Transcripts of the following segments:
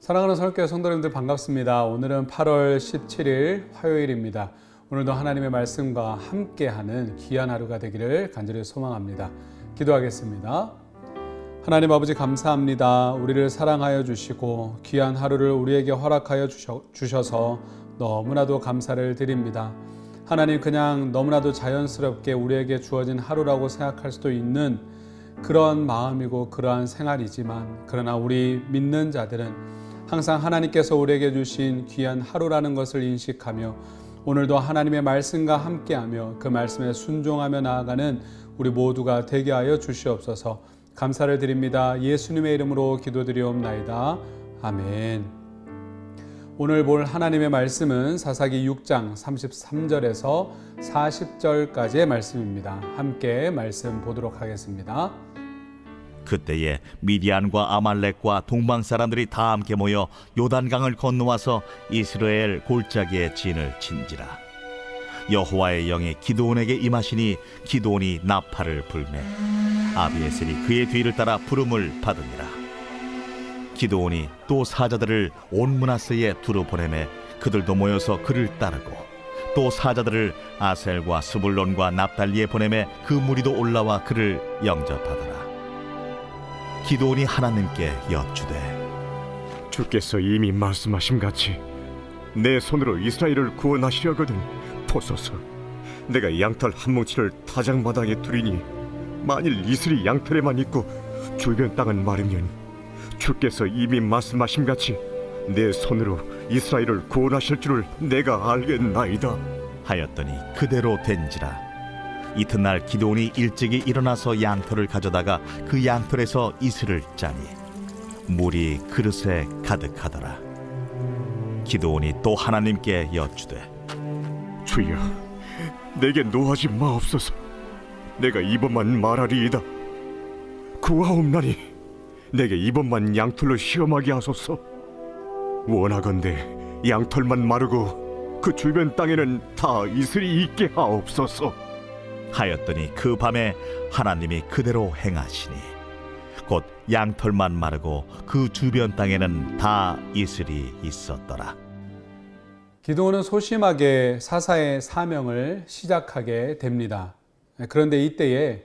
사랑하는 설교회 성도님들 반갑습니다. 오늘은 8월 17일 화요일입니다. 오늘도 하나님의 말씀과 함께하는 귀한 하루가 되기를 간절히 소망합니다. 기도하겠습니다. 하나님 아버지 감사합니다. 우리를 사랑하여 주시고 귀한 하루를 우리에게 허락하여 주셔서 너무나도 감사를 드립니다. 하나님, 그냥 너무나도 자연스럽게 우리에게 주어진 하루라고 생각할 수도 있는 그런 마음이고 그러한 생활이지만, 그러나 우리 믿는 자들은 항상 하나님께서 우리에게 주신 귀한 하루라는 것을 인식하며 오늘도 하나님의 말씀과 함께하며 그 말씀에 순종하며 나아가는 우리 모두가 되게 하여 주시옵소서. 감사를 드립니다. 예수님의 이름으로 기도드리옵나이다. 아멘. 오늘 볼 하나님의 말씀은 사사기 6장 33절에서 40절까지의 말씀입니다. 함께 말씀 보도록 하겠습니다. 그때에 미디안과 아말렉과 동방 사람들이 다 함께 모여 요단강을 건너와서 이스라엘 골짜기에 진을 친지라. 여호와의 영이 기드온에게 임하시니 기드온이 나팔을 불매 아비에셀이 그의 뒤를 따라 부름을 받으니라. 기드온이 또 사자들을 온 므낫세에 두루 보내매 그들도 모여서 그를 따르고, 또 사자들을 아셀과 스불론과 납달리에 보내매 그 무리도 올라와 그를 영접하더라. 기드온이 하나님께 여쭈되, 주께서 이미 말씀하심같이 내 손으로 이스라엘을 구원하시려거든 보소서. 내가 양털 한 뭉치를 타작마당에 두리니 만일 이슬이 양털에만 있고 주변 땅은 마르면 주께서 이미 말씀하심같이 내 손으로 이스라엘을 구원하실 줄을 내가 알겠나이다 하였더니 그대로 된지라. 이튿날 기드온이 일찍이 일어나서 양털을 가져다가 그 양털에서 이슬을 짜니 물이 그릇에 가득하더라. 기드온이 또 하나님께 여쭈되, 주여, 내게 노하지 마옵소서. 내가 이번만 말하리이다. 구하옵나니 내게 이번만 양털로 시험하게 하소서. 원하건대 양털만 마르고 그 주변 땅에는 다 이슬이 있게 하옵소서 하였더니 그 밤에 하나님이 그대로 행하시니 곧 양털만 마르고 그 주변 땅에는 다 이슬이 있었더라. 기드온은 소심하게 사사의 사명을 시작하게 됩니다. 그런데 이때에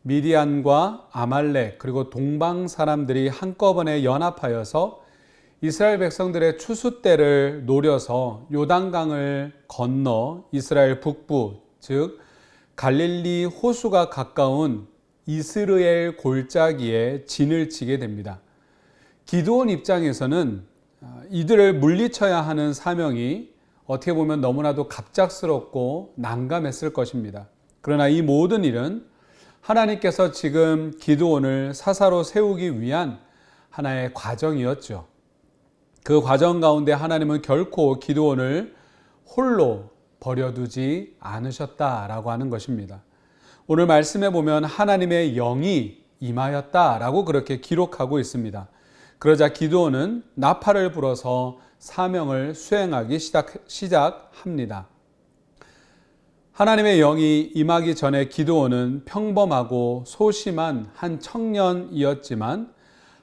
미디안과 아말렉 그리고 동방 사람들이 한꺼번에 연합하여서 이스라엘 백성들의 추수 때를 노려서 요단강을 건너 이스라엘 북부, 즉 갈릴리 호수가 가까운 이스르엘 골짜기에 진을 치게 됩니다. 기드온 입장에서는 이들을 물리쳐야 하는 사명이 어떻게 보면 너무나도 갑작스럽고 난감했을 것입니다. 그러나 이 모든 일은 하나님께서 지금 기드온을 사사로 세우기 위한 하나의 과정이었죠. 그 과정 가운데 하나님은 결코 기드온을 홀로 버려두지 않으셨다라고 하는 것입니다. 오늘 말씀에 보면 하나님의 영이 임하였다라고 그렇게 기록하고 있습니다. 그러자 기드온은 나팔을 불어서 사명을 수행하기 시작합니다. 하나님의 영이 임하기 전에 기드온은 평범하고 소심한 한 청년이었지만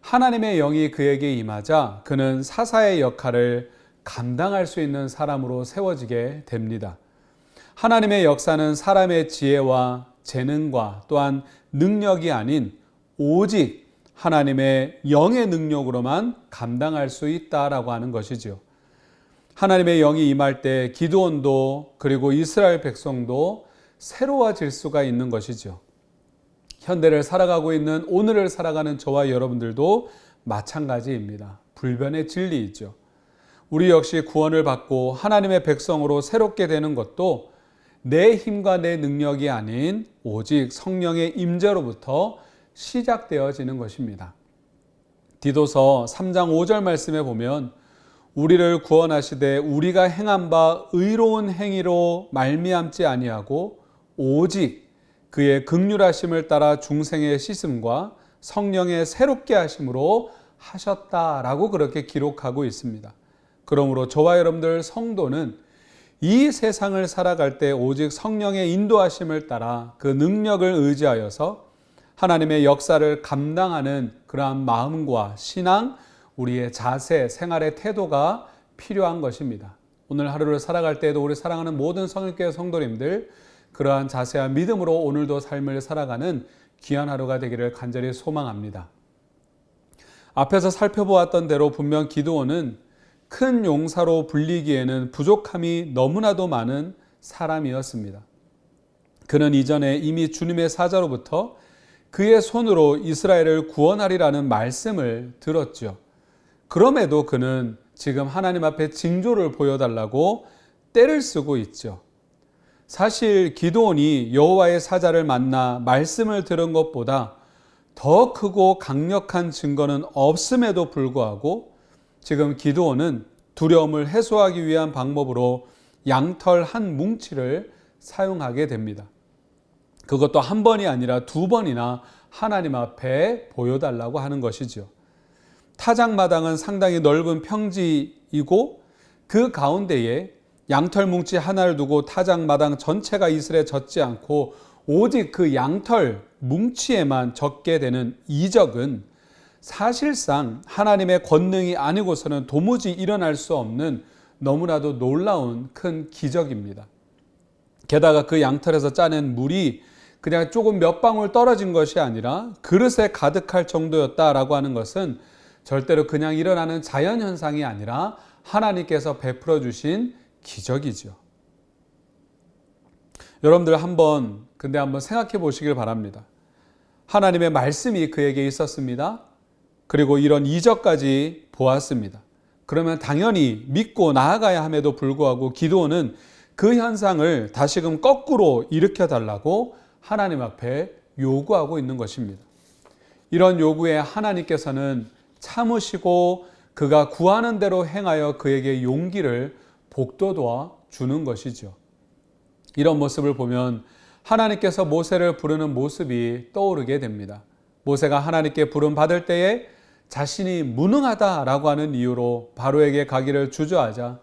하나님의 영이 그에게 임하자 그는 사사의 역할을 감당할 수 있는 사람으로 세워지게 됩니다. 하나님의 역사는 사람의 지혜와 재능과 또한 능력이 아닌 오직 하나님의 영의 능력으로만 감당할 수 있다라고 하는 것이지요. 하나님의 영이 임할 때 기드온도 그리고 이스라엘 백성도 새로워질 수가 있는 것이죠. 현대를 살아가고 있는 오늘을 살아가는 저와 여러분들도 마찬가지입니다. 불변의 진리이죠. 우리 역시 구원을 받고 하나님의 백성으로 새롭게 되는 것도 내 힘과 내 능력이 아닌 오직 성령의 임재로부터 시작되어지는 것입니다. 디도서 3장 5절 말씀에 보면 우리를 구원하시되 우리가 행한 바 의로운 행위로 말미암지 아니하고 오직 그의 긍휼하심을 따라 중생의 씻음과 성령의 새롭게 하심으로 하셨다라고 그렇게 기록하고 있습니다. 그러므로 저와 여러분들 성도는 이 세상을 살아갈 때 오직 성령의 인도하심을 따라 그 능력을 의지하여서 하나님의 역사를 감당하는 그러한 마음과 신앙, 우리의 자세, 생활의 태도가 필요한 것입니다. 오늘 하루를 살아갈 때에도 우리 사랑하는 모든 성일교회 성도님들 그러한 자세와 믿음으로 오늘도 삶을 살아가는 귀한 하루가 되기를 간절히 소망합니다. 앞에서 살펴보았던 대로 분명 기드온은 큰 용사로 불리기에는 부족함이 너무나도 많은 사람이었습니다. 그는 이전에 이미 주님의 사자로부터 그의 손으로 이스라엘을 구원하리라는 말씀을 들었죠. 그럼에도 그는 지금 하나님 앞에 징조를 보여달라고 떼를 쓰고 있죠. 사실 기드온이 여호와의 사자를 만나 말씀을 들은 것보다 더 크고 강력한 증거는 없음에도 불구하고 지금 기드온은 두려움을 해소하기 위한 방법으로 양털 한 뭉치를 사용하게 됩니다. 그것도 한 번이 아니라 두 번이나 하나님 앞에 보여달라고 하는 것이죠. 타작마당은 상당히 넓은 평지이고 그 가운데에 양털 뭉치 하나를 두고 타작마당 전체가 이슬에 젖지 않고 오직 그 양털 뭉치에만 젖게 되는 이적은 사실상 하나님의 권능이 아니고서는 도무지 일어날 수 없는 너무나도 놀라운 큰 기적입니다. 게다가 그 양털에서 짜낸 물이 그냥 조금 몇 방울 떨어진 것이 아니라 그릇에 가득할 정도였다라고 하는 것은 절대로 그냥 일어나는 자연현상이 아니라 하나님께서 베풀어 주신 기적이죠. 여러분들 한번 생각해 보시길 바랍니다. 하나님의 말씀이 그에게 있었습니다. 그리고 이런 이적까지 보았습니다. 그러면 당연히 믿고 나아가야 함에도 불구하고 기드온은 그 현상을 다시금 거꾸로 일으켜 달라고 하나님 앞에 요구하고 있는 것입니다. 이런 요구에 하나님께서는 참으시고 그가 구하는 대로 행하여 그에게 용기를 복돋워 주는 것이죠. 이런 모습을 보면 하나님께서 모세를 부르는 모습이 떠오르게 됩니다. 모세가 하나님께 부름 받을 때에 자신이 무능하다라고 하는 이유로 바로에게 가기를 주저하자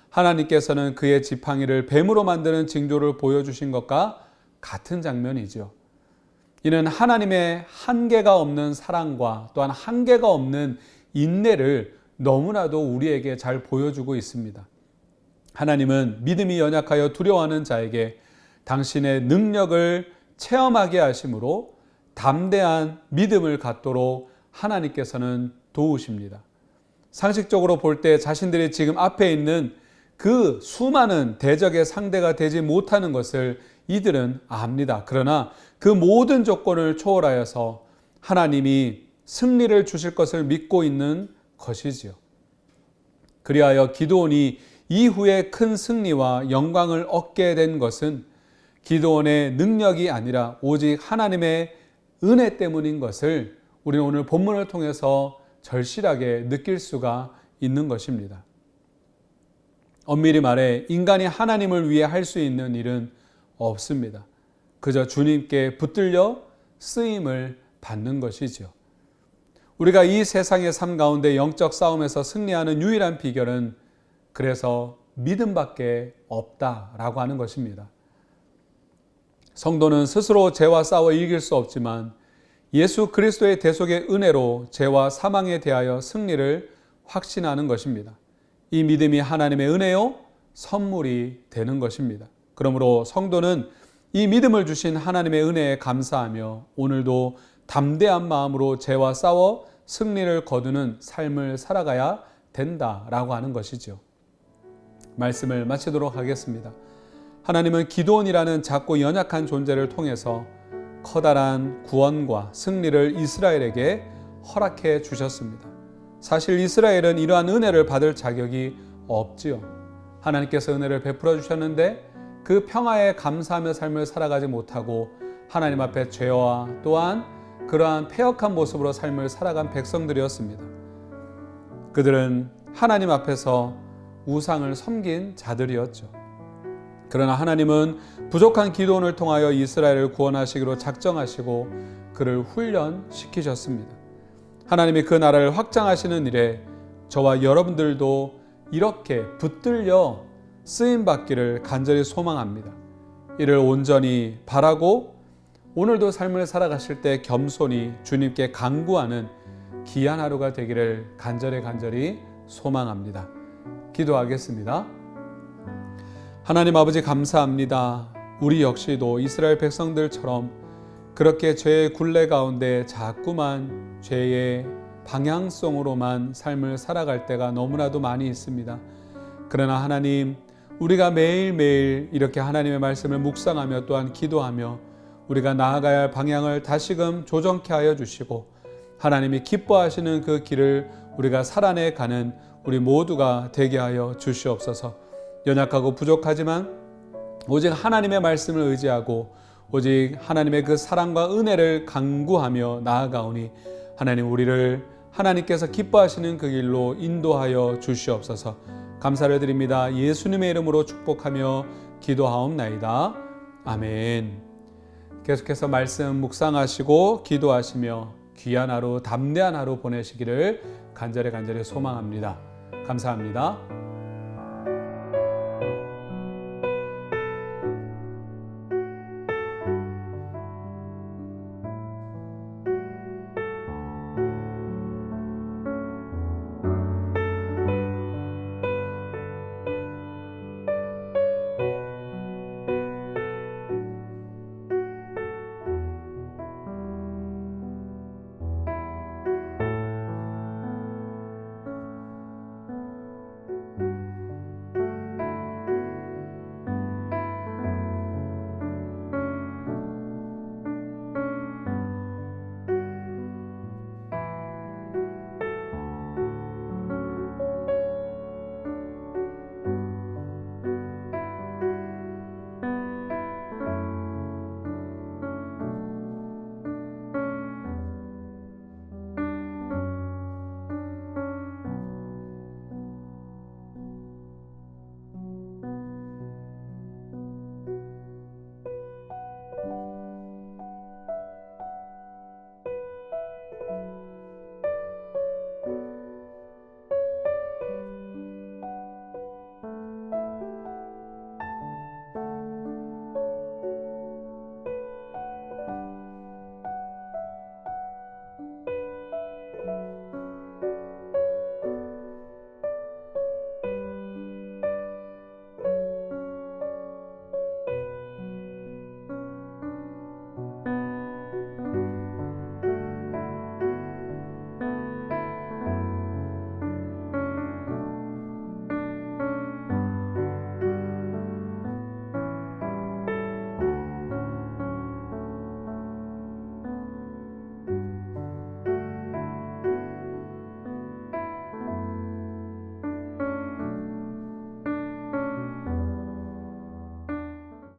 하나님께서는 그의 지팡이를 뱀으로 만드는 징조를 보여주신 것과 같은 장면이죠. 이는 하나님의 한계가 없는 사랑과 또한 한계가 없는 인내를 너무나도 우리에게 잘 보여주고 있습니다. 하나님은 믿음이 연약하여 두려워하는 자에게 당신의 능력을 체험하게 하심으로 담대한 믿음을 갖도록 하나님께서는 도우십니다. 상식적으로 볼 때 자신들이 지금 앞에 있는 그 수많은 대적의 상대가 되지 못하는 것을 이들은 압니다. 그러나 그 모든 조건을 초월하여서 하나님이 승리를 주실 것을 믿고 있는 것이지요. 그리하여 기드온이 이후에 큰 승리와 영광을 얻게 된 것은 기드온의 능력이 아니라 오직 하나님의 은혜 때문인 것을 우리는 오늘 본문을 통해서 절실하게 느낄 수가 있는 것입니다. 엄밀히 말해 인간이 하나님을 위해 할 수 있는 일은 없습니다. 그저 주님께 붙들려 쓰임을 받는 것이죠. 우리가 이 세상의 삶 가운데 영적 싸움에서 승리하는 유일한 비결은 그래서 믿음밖에 없다라고 하는 것입니다. 성도는 스스로 죄와 싸워 이길 수 없지만 예수 그리스도의 대속의 은혜로 죄와 사망에 대하여 승리를 확신하는 것입니다. 이 믿음이 하나님의 은혜요 선물이 되는 것입니다. 그러므로 성도는 이 믿음을 주신 하나님의 은혜에 감사하며 오늘도 담대한 마음으로 죄와 싸워 승리를 거두는 삶을 살아가야 된다라고 하는 것이죠. 말씀을 마치도록 하겠습니다. 하나님은 기드온이라는 작고 연약한 존재를 통해서 커다란 구원과 승리를 이스라엘에게 허락해 주셨습니다. 사실 이스라엘은 이러한 은혜를 받을 자격이 없지요. 하나님께서 은혜를 베풀어 주셨는데 그 평화에 감사하며 삶을 살아가지 못하고 하나님 앞에 죄와 또한 그러한 패역한 모습으로 삶을 살아간 백성들이었습니다. 그들은 하나님 앞에서 우상을 섬긴 자들이었죠. 그러나 하나님은 부족한 기도원을 통하여 이스라엘을 구원하시기로 작정하시고 그를 훈련시키셨습니다. 하나님이 그 나라를 확장하시는 일에 저와 여러분들도 이렇게 붙들려 쓰임받기를 간절히 소망합니다. 이를 온전히 바라고 오늘도 삶을 살아가실 때 겸손히 주님께 간구하는 귀한 하루가 되기를 간절히 소망합니다. 기도하겠습니다. 하나님 아버지 감사합니다. 우리 역시도 이스라엘 백성들처럼 그렇게 죄의 굴레 가운데 자꾸만 죄의 방향성으로만 삶을 살아갈 때가 너무나도 많이 있습니다. 그러나 하나님, 우리가 매일매일 이렇게 하나님의 말씀을 묵상하며 또한 기도하며 우리가 나아가야 할 방향을 다시금 조정케 하여 주시고 하나님이 기뻐하시는 그 길을 우리가 살아내 가는 우리 모두가 되게 하여 주시옵소서. 연약하고 부족하지만 오직 하나님의 말씀을 의지하고 오직 하나님의 그 사랑과 은혜를 간구하며 나아가오니 하나님, 우리를 하나님께서 기뻐하시는 그 길로 인도하여 주시옵소서. 감사를 드립니다. 예수님의 이름으로 축복하며 기도하옵나이다. 아멘. 계속해서 말씀 묵상하시고 기도하시며 귀한 하루, 담대한 하루 보내시기를 간절히 소망합니다. 감사합니다.